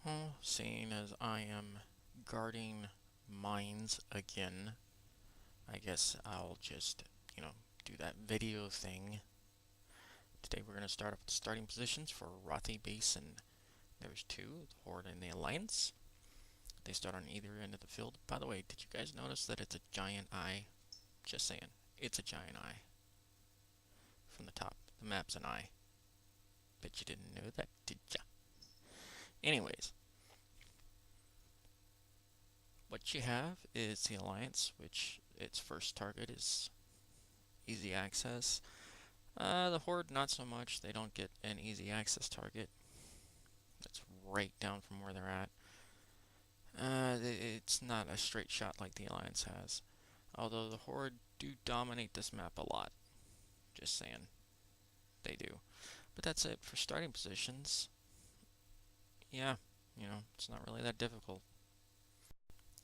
Well, seeing as I am guarding mines again, I guess I'll just, you know, do that video thing. Today we're going to start up with the starting positions for Arathi Basin. There's two, the Horde and the Alliance. They start on either end of the field. By the way, did you guys notice that it's a giant eye? Just saying, it's a giant eye. From the top, the map's an eye. Bet you didn't know that, did ya? Anyways, what you have is the Alliance, which its first target is easy access. The Horde, not so much. They don't get an easy access target. That's right down from where they're at. It's not a straight shot like the Alliance has. Although the Horde do dominate this map a lot. Just saying. They do. But that's it for starting positions. Yeah, it's not really that difficult.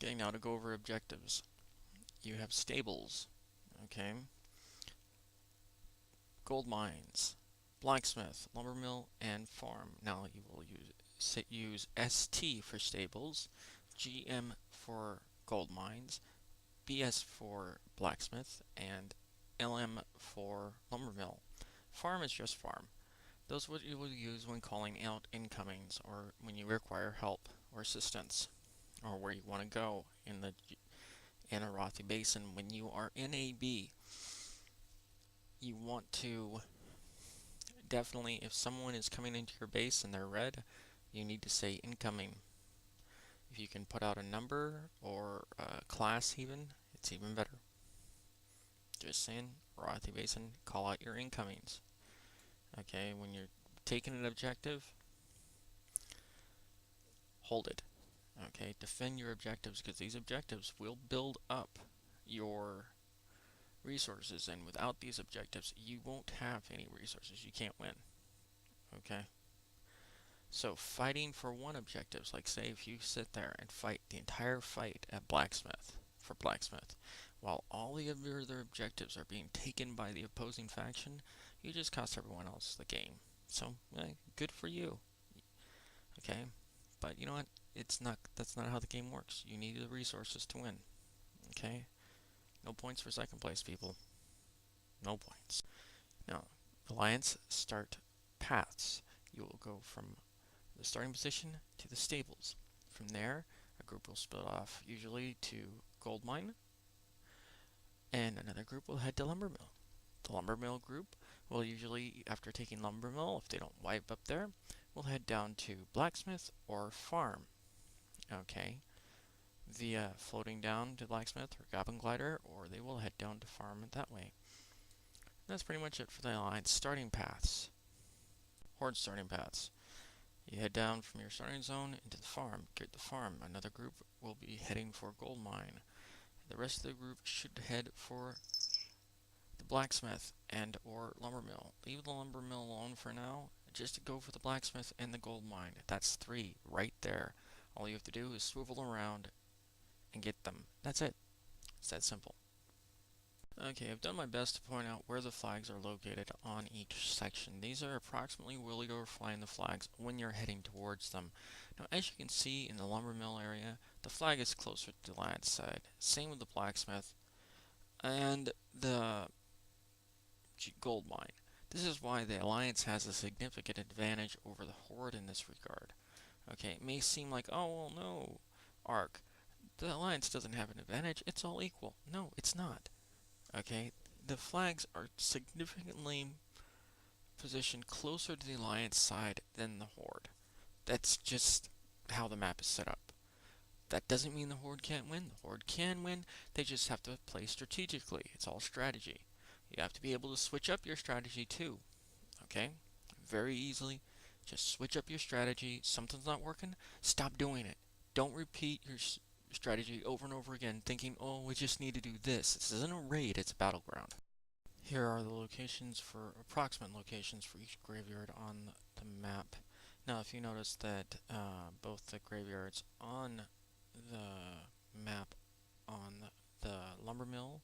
Okay, now to go over objectives. You have stables. Okay. Gold mines, blacksmith, lumber mill, and farm. Now you will use ST for stables, GM for gold mines, BS for blacksmith, and LM for lumber mill. Farm is just farm. Those what you will use when calling out incomings or when you require help or assistance or where you want to go in the Arathi Basin. When you are in AB, you want to definitely, if someone is coming into your base and they're red, you need to say incoming. If you can put out a number or a class even, it's even better. Just saying, Arathi Basin, call out your incomings. Okay, when you're taking an objective, hold it. Okay, defend your objectives because these objectives will build up your resources, and without these objectives, you won't have any resources. You can't win. Okay? So fighting for one objective, like say if you sit there and fight the entire fight at blacksmith, for blacksmith, while all the other objectives are being taken by the opposing faction, you just cost everyone else the game. So, good for you. Okay? But you know what? That's not how the game works. You need the resources to win. Okay? No points for second place, people. No points. Now, Alliance start paths. You will go from the starting position to the stables. From there, a group will split off usually to gold mine, and another group will head to lumber mill. The lumber mill group will usually, after taking lumber mill, if they don't wipe up there, will head down to blacksmith or farm. Okay, via floating down to blacksmith or goblin glider, or they will head down to farm that way. And that's pretty much it for the alliance starting paths. Horde starting paths. You head down from your starting zone into the farm. Get the farm. Another group will be heading for gold mine. The rest of the group should head for the blacksmith and or lumber mill. Leave the lumber mill alone for now. Just go for the blacksmith and the gold mine. That's three right there. All you have to do is swivel around and get them. That's it. It's that simple. Okay, I've done my best to point out where the flags are located on each section. These are approximately where you're flying the flags when you're heading towards them. Now, as you can see in the lumber mill area, the flag is closer to the lad's side. Same with the blacksmith and the gold mine. This is why the Alliance has a significant advantage over the Horde in this regard. Okay, it may seem like, oh, well, no, Ark, the Alliance doesn't have an advantage, it's all equal. No, it's not. Okay, the flags are significantly positioned closer to the Alliance side than the Horde. That's just how the map is set up. That doesn't mean the Horde can't win. The Horde can win, they just have to play strategically. It's all strategy. You have to be able to switch up your strategy too. Okay? Very easily. Just switch up your strategy. Something's not working, stop doing it. Don't repeat your strategy over and over again thinking, oh, we just need to do this. This isn't a raid, it's a battleground. Here are the locations for approximate locations for each graveyard on the map. Now, if you notice that both the graveyards on the map on the lumber mill,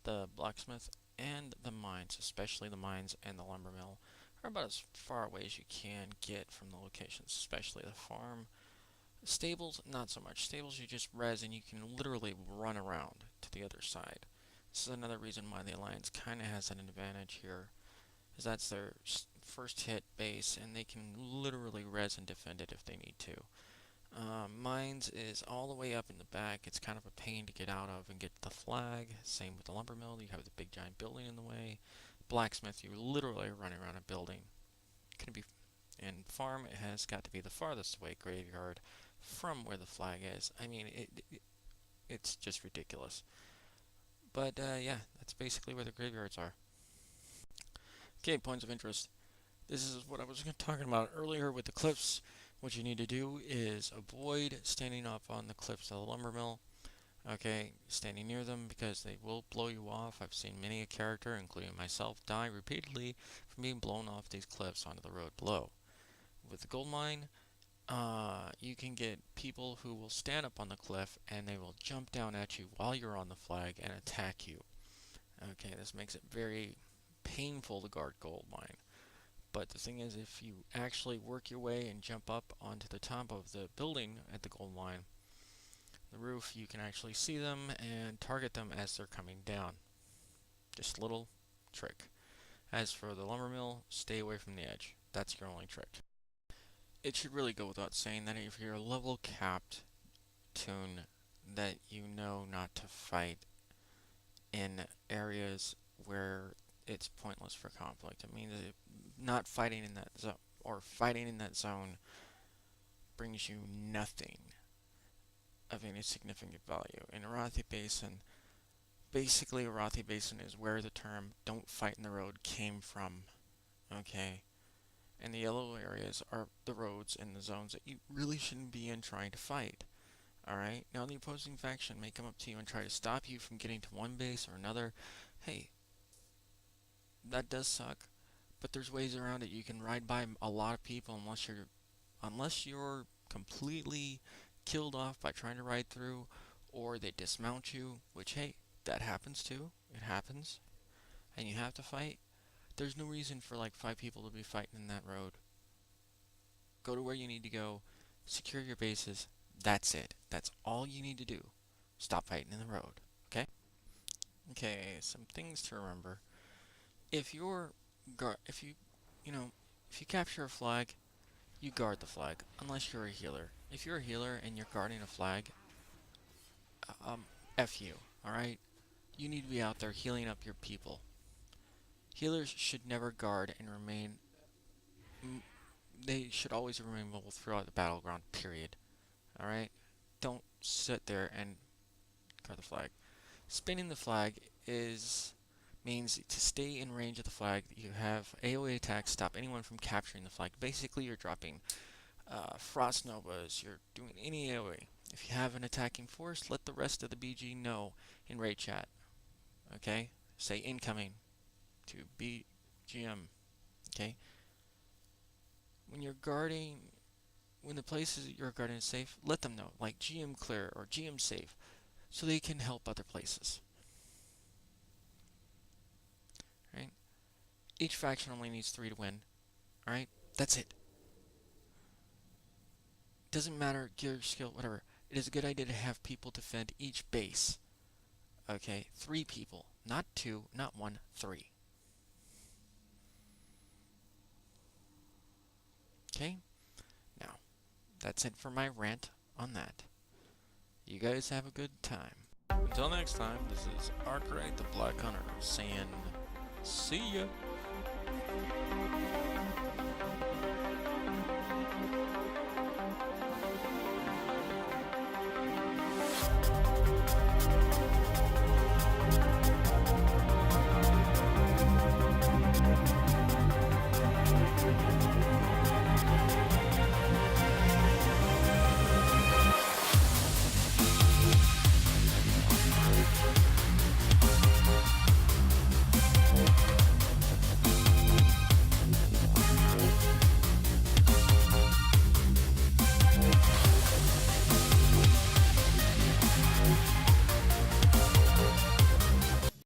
the blacksmith, and the mines, especially the mines and the lumber mill, are about as far away as you can get from the locations, especially the farm. Stables, not so much. Stables you just res and you can literally run around to the other side. This is another reason why the Alliance kind of has an advantage here, is that's their first hit base and they can literally res and defend it if they need to. Mines is all the way up in the back. It's kind of a pain to get out of and get the flag. Same with the lumber mill. You have the big giant building in the way. Blacksmith, you're literally running around a building. Can be, and farm, it has got to be the farthest away graveyard from where the flag is. I mean, it's just ridiculous. But yeah, that's basically where the graveyards are. Okay, points of interest. This is what I was talking about earlier with the cliffs. What you need to do is avoid standing up on the cliffs of the lumber mill. Okay, standing near them because they will blow you off. I've seen many a character, including myself, die repeatedly from being blown off these cliffs onto the road below. With the gold mine, you can get people who will stand up on the cliff and they will jump down at you while you're on the flag and attack you. Okay, this makes it very painful to guard gold mine. But the thing is, if you actually work your way and jump up onto the top of the building at the gold mine, the roof, you can actually see them and target them as they're coming down. Just a little trick. As for the lumber mill, stay away from the edge. That's your only trick. It should really go without saying that if you're a level capped toon, that you know not to fight in areas where it's pointless for conflict. It means that not fighting in that zone, or fighting in that zone, brings you nothing of any significant value. In Arathi Basin, basically Arathi Basin is where the term "don't fight in the road" came from. Okay? And the yellow areas are the roads and the zones that you really shouldn't be in trying to fight. Alright? Now the opposing faction may come up to you and try to stop you from getting to one base or another. Hey, that does suck, but there's ways around it. You can ride by a lot of people unless you're completely killed off by trying to ride through, or they dismount you, which, hey, that happens too. It happens. And you have to fight. There's no reason for like 5 people to be fighting in that road. Go to where you need to go, secure your bases. That's it. That's all you need to do. Stop fighting in the road. Okay? Okay, some things to remember. If you capture a flag, you guard the flag, unless you're a healer. If you're a healer and you're guarding a flag, F you, alright? You need to be out there healing up your people. Healers should never guard and remain, they should always remain mobile throughout the battleground, period. Alright? Don't sit there and guard the flag. Spinning the flag means to stay in range of the flag. You have AoE attacks, stop anyone from capturing the flag. Basically, you're dropping Frost Novas, you're doing any AoE. If you have an attacking force, let the rest of the BG know in raid chat. Okay? Say incoming to BGM. Okay? When the places you're guarding is safe, let them know, like GM clear or GM safe, so they can help other places. Right? Each faction only needs 3 to win. Alright? That's it. Doesn't matter, gear, skill, whatever. It is a good idea to have people defend each base. Okay? 3 people. Not 2, not 1, 3. Okay? Now, that's it for my rant on that. You guys have a good time. Until next time, this is Arathi the Black Hunter saying, see ya!